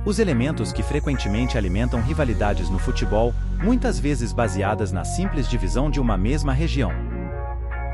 Os elementos que frequentemente alimentam rivalidades no futebol, muitas vezes baseadas na simples divisão de uma mesma região.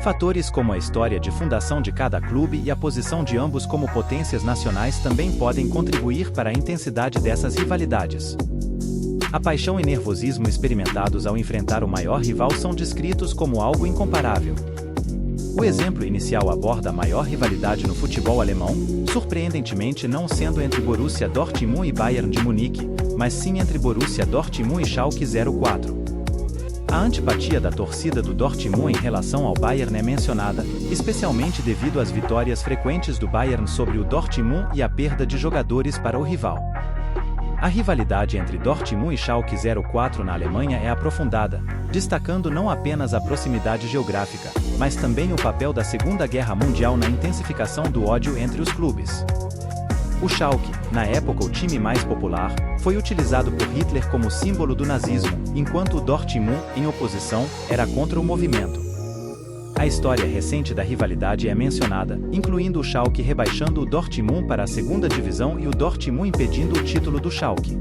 Fatores como a história de fundação de cada clube e a posição de ambos como potências nacionais também podem contribuir para a intensidade dessas rivalidades. A paixão e nervosismo experimentados ao enfrentar o maior rival são descritos como algo incomparável. O exemplo inicial aborda a maior rivalidade no futebol alemão, surpreendentemente não sendo entre Borussia Dortmund e Bayern de Munique, mas sim entre Borussia Dortmund e Schalke 04. A antipatia da torcida do Dortmund em relação ao Bayern é mencionada, especialmente devido às vitórias frequentes do Bayern sobre o Dortmund e a perda de jogadores para o rival. A rivalidade entre Dortmund e Schalke 04 na Alemanha é aprofundada, destacando não apenas a proximidade geográfica, mas também o papel da Segunda Guerra Mundial na intensificação do ódio entre os clubes. O Schalke, na época o time mais popular, foi utilizado por Hitler como símbolo do nazismo, enquanto o Dortmund, em oposição, era contra o movimento. A história recente da rivalidade é mencionada, incluindo o Schalke rebaixando o Dortmund para a segunda divisão e o Dortmund impedindo o título do Schalke.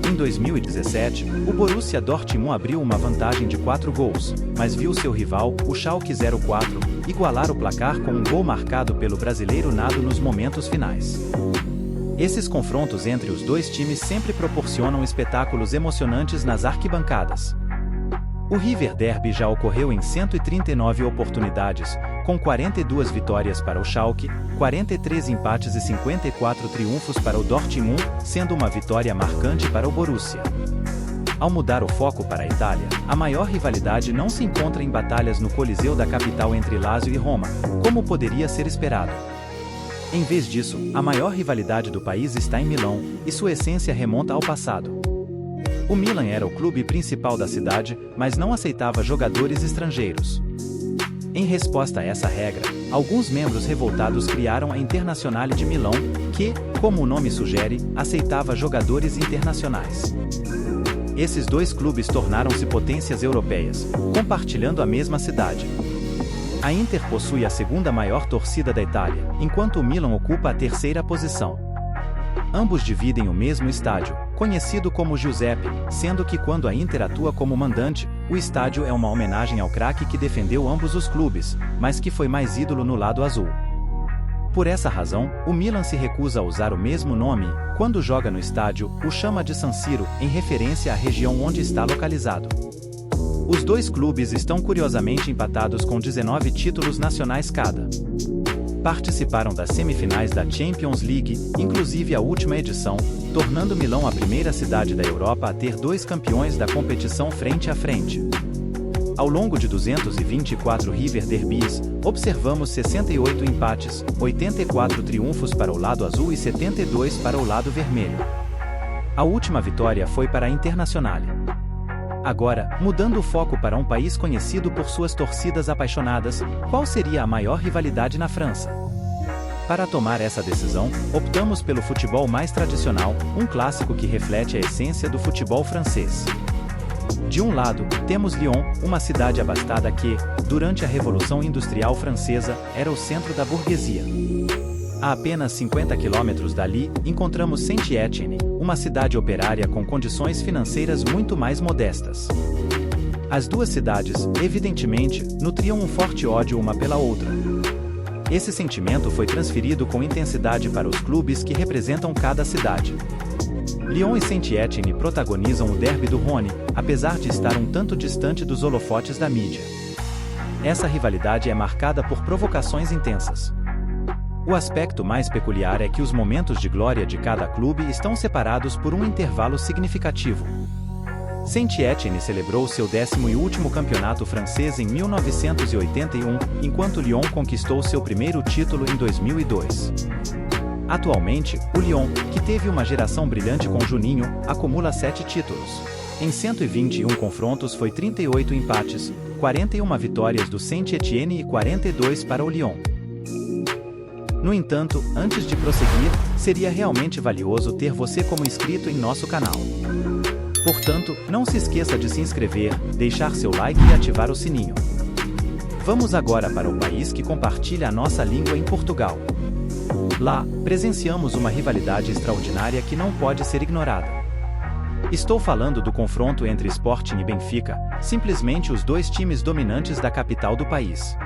Em 2017, o Borussia Dortmund abriu uma vantagem de 4 gols, mas viu seu rival, o Schalke 04, igualar o placar com um gol marcado pelo brasileiro Nado nos momentos finais. Esses confrontos entre os dois times sempre proporcionam espetáculos emocionantes nas arquibancadas. O River Derby já ocorreu em 139 oportunidades, com 42 vitórias para o Schalke, 43 empates e 54 triunfos para o Dortmund, sendo uma vitória marcante para o Borussia. Ao mudar o foco para a Itália, a maior rivalidade não se encontra em batalhas no Coliseu da capital entre Lazio e Roma, como poderia ser esperado. Em vez disso, a maior rivalidade do país está em Milão, e sua essência remonta ao passado. O Milan era o clube principal da cidade, mas não aceitava jogadores estrangeiros. Em resposta a essa regra, alguns membros revoltados criaram a Internazionale de Milão, que, como o nome sugere, aceitava jogadores internacionais. Esses dois clubes tornaram-se potências europeias, compartilhando a mesma cidade. A Inter possui a segunda maior torcida da Itália, enquanto o Milan ocupa a terceira posição. Ambos dividem o mesmo estádio, conhecido como Giuseppe, sendo que quando a Inter atua como mandante, o estádio é uma homenagem ao craque que defendeu ambos os clubes, mas que foi mais ídolo no lado azul. Por essa razão, o Milan se recusa a usar o mesmo nome e, quando joga no estádio, o chama de San Siro, em referência à região onde está localizado. Os dois clubes estão curiosamente empatados com 19 títulos nacionais cada. Participaram das semifinais da Champions League, inclusive a última edição, tornando Milão a primeira cidade da Europa a ter 2 campeões da competição frente a frente. Ao longo de 224 River Derbys, observamos 68 empates, 84 triunfos para o lado azul e 72 para o lado vermelho. A última vitória foi para a Internazionale. Agora, mudando o foco para um país conhecido por suas torcidas apaixonadas, qual seria a maior rivalidade na França? Para tomar essa decisão, optamos pelo futebol mais tradicional, um clássico que reflete a essência do futebol francês. De um lado, temos Lyon, uma cidade abastada que, durante a Revolução Industrial Francesa, era o centro da burguesia. A apenas 50 quilômetros dali, encontramos Saint-Étienne, uma cidade operária com condições financeiras muito mais modestas. As duas cidades, evidentemente, nutriam um forte ódio uma pela outra. Esse sentimento foi transferido com intensidade para os clubes que representam cada cidade. Lyon e Saint-Étienne protagonizam o Derby do Rhône, apesar de estar um tanto distante dos holofotes da mídia. Essa rivalidade é marcada por provocações intensas. O aspecto mais peculiar é que os momentos de glória de cada clube estão separados por um intervalo significativo. Saint-Étienne celebrou seu 10º e último campeonato francês em 1981, enquanto Lyon conquistou seu primeiro título em 2002. Atualmente, o Lyon, que teve uma geração brilhante com Juninho, acumula 7 títulos. Em 121 confrontos foi 38 empates, 41 vitórias do Saint-Étienne e 42 para o Lyon. No entanto, antes de prosseguir, seria realmente valioso ter você como inscrito em nosso canal. Portanto, não se esqueça de se inscrever, deixar seu like e ativar o sininho. Vamos agora para o país que compartilha a nossa língua em Portugal. Lá, presenciamos uma rivalidade extraordinária que não pode ser ignorada. Estou falando do confronto entre Sporting e Benfica, simplesmente os dois times dominantes da capital do país.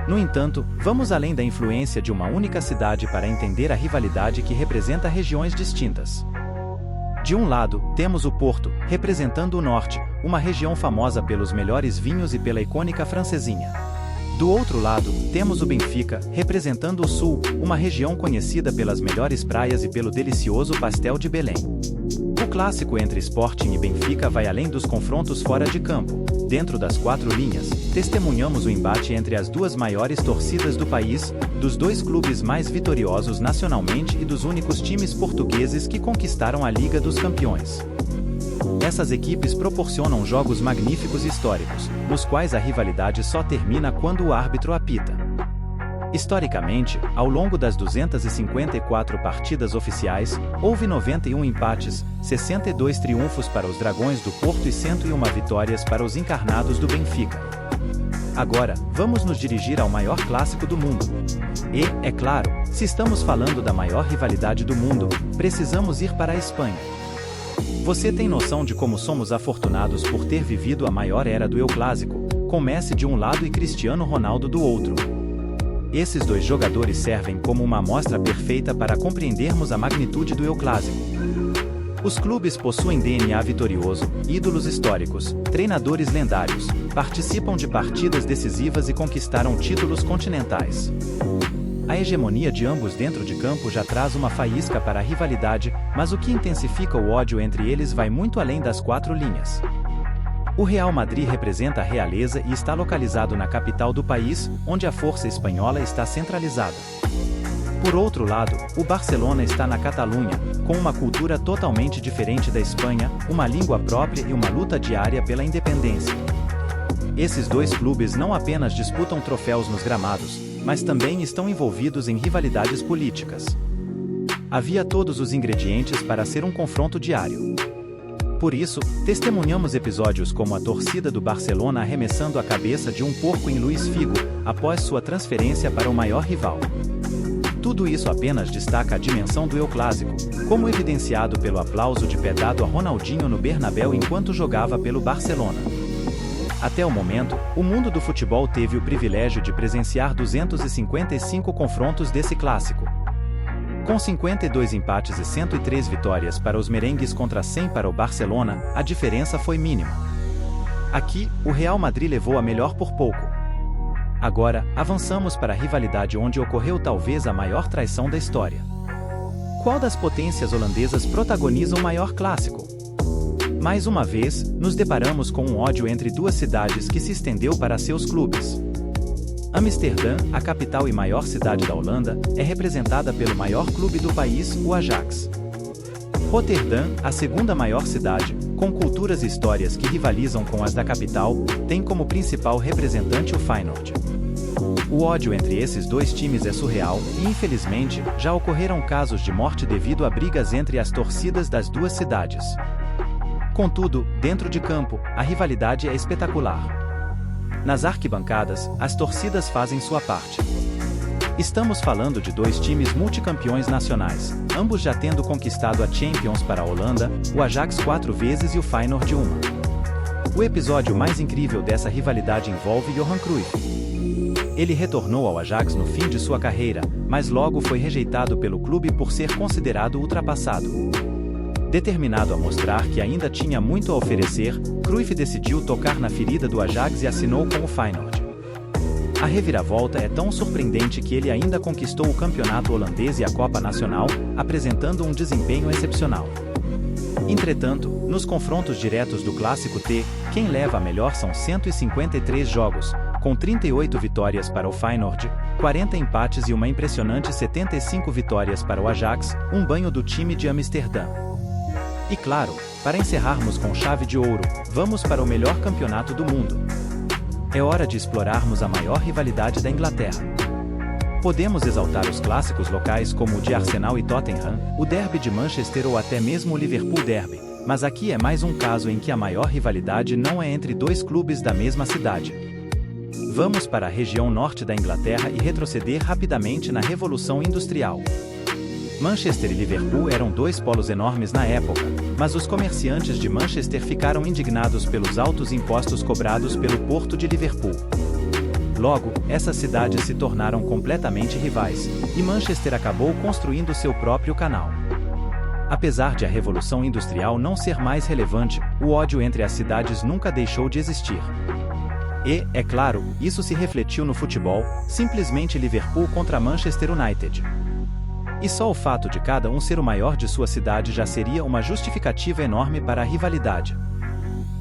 No entanto, vamos além da influência de uma única cidade para entender a rivalidade que representa regiões distintas. De um lado, temos o Porto, representando o Norte, uma região famosa pelos melhores vinhos e pela icônica francesinha. Do outro lado, temos o Benfica, representando o Sul, uma região conhecida pelas melhores praias e pelo delicioso pastel de Belém. O clássico entre Sporting e Benfica vai além dos confrontos fora de campo. Dentro das quatro linhas, testemunhamos o embate entre as duas maiores torcidas do país, dos dois clubes mais vitoriosos nacionalmente e dos únicos times portugueses que conquistaram a Liga dos Campeões. Essas equipes proporcionam jogos magníficos e históricos, nos quais a rivalidade só termina quando o árbitro apita. Historicamente, ao longo das 254 partidas oficiais, houve 91 empates, 62 triunfos para os Dragões do Porto e 101 vitórias para os encarnados do Benfica. Agora, vamos nos dirigir ao maior clássico do mundo. E, é claro, se estamos falando da maior rivalidade do mundo, precisamos ir para a Espanha. Você tem noção de como somos afortunados por ter vivido a maior era do El Clásico, com Messi de um lado e Cristiano Ronaldo do outro. Esses dois jogadores servem como uma amostra perfeita para compreendermos a magnitude do El Clásico. Os clubes possuem DNA vitorioso, ídolos históricos, treinadores lendários, participam de partidas decisivas e conquistaram títulos continentais. A hegemonia de ambos dentro de campo já traz uma faísca para a rivalidade, mas o que intensifica o ódio entre eles vai muito além das quatro linhas. O Real Madrid representa a realeza e está localizado na capital do país, onde a força espanhola está centralizada. Por outro lado, o Barcelona está na Catalunha, com uma cultura totalmente diferente da Espanha, uma língua própria e uma luta diária pela independência. Esses dois clubes não apenas disputam troféus nos gramados, mas também estão envolvidos em rivalidades políticas. Havia todos os ingredientes para ser um confronto diário. Por isso, testemunhamos episódios como a torcida do Barcelona arremessando a cabeça de um porco em Luís Figo, após sua transferência para o maior rival. Tudo isso apenas destaca a dimensão do El Clásico, como evidenciado pelo aplauso de pé dado a Ronaldinho no Bernabéu enquanto jogava pelo Barcelona. Até o momento, o mundo do futebol teve o privilégio de presenciar 255 confrontos desse clássico. Com 52 empates e 103 vitórias para os merengues contra 100 para o Barcelona, a diferença foi mínima. Aqui, o Real Madrid levou a melhor por pouco. Agora, avançamos para a rivalidade onde ocorreu talvez a maior traição da história. Qual das potências holandesas protagoniza o maior clássico? Mais uma vez, nos deparamos com um ódio entre duas cidades que se estendeu para seus clubes. Amsterdã, a capital e maior cidade da Holanda, é representada pelo maior clube do país, o Ajax. Roterdã, a segunda maior cidade, com culturas e histórias que rivalizam com as da capital, tem como principal representante o Feyenoord. O ódio entre esses dois times é surreal e, infelizmente, já ocorreram casos de morte devido a brigas entre as torcidas das duas cidades. Contudo, dentro de campo, a rivalidade é espetacular. Nas arquibancadas, as torcidas fazem sua parte. Estamos falando de dois times multicampeões nacionais, ambos já tendo conquistado a Champions para a Holanda, o Ajax 4 vezes e o Feyenoord 1. O episódio mais incrível dessa rivalidade envolve Johan Cruyff. Ele retornou ao Ajax no fim de sua carreira, mas logo foi rejeitado pelo clube por ser considerado ultrapassado. Determinado a mostrar que ainda tinha muito a oferecer, Cruyff decidiu tocar na ferida do Ajax e assinou com o Feyenoord. A reviravolta é tão surpreendente que ele ainda conquistou o campeonato holandês e a Copa Nacional, apresentando um desempenho excepcional. Entretanto, nos confrontos diretos do Clássico T, quem leva a melhor são 153 jogos, com 38 vitórias para o Feyenoord, 40 empates e uma impressionante 75 vitórias para o Ajax, um banho do time de Amsterdã. E claro, para encerrarmos com chave de ouro, vamos para o melhor campeonato do mundo. É hora de explorarmos a maior rivalidade da Inglaterra. Podemos exaltar os clássicos locais como o de Arsenal e Tottenham, o Derby de Manchester ou até mesmo o Liverpool Derby, mas aqui é mais um caso em que a maior rivalidade não é entre dois clubes da mesma cidade. Vamos para a região norte da Inglaterra e retroceder rapidamente na Revolução Industrial. Manchester e Liverpool eram dois polos enormes na época, mas os comerciantes de Manchester ficaram indignados pelos altos impostos cobrados pelo porto de Liverpool. Logo, essas cidades se tornaram completamente rivais, e Manchester acabou construindo seu próprio canal. Apesar de a Revolução Industrial não ser mais relevante, o ódio entre as cidades nunca deixou de existir. E, é claro, isso se refletiu no futebol, simplesmente Liverpool contra Manchester United. E só o fato de cada um ser o maior de sua cidade já seria uma justificativa enorme para a rivalidade.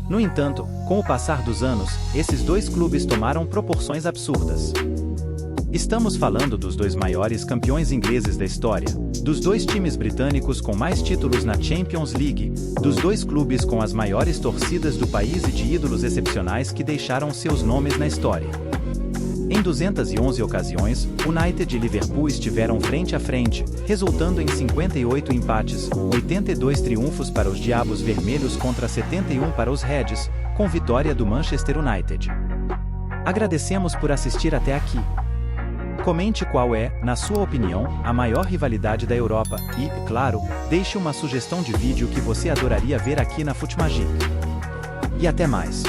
No entanto, com o passar dos anos, esses dois clubes tomaram proporções absurdas. Estamos falando dos dois maiores campeões ingleses da história, dos dois times britânicos com mais títulos na Champions League, dos dois clubes com as maiores torcidas do país e de ídolos excepcionais que deixaram seus nomes na história. Em 211 ocasiões, United e Liverpool estiveram frente a frente, resultando em 58 empates, 82 triunfos para os Diabos Vermelhos contra 71 para os Reds, com vitória do Manchester United. Agradecemos por assistir até aqui. Comente qual é, na sua opinião, a maior rivalidade da Europa e, claro, deixe uma sugestão de vídeo que você adoraria ver aqui na Futmagic. E até mais!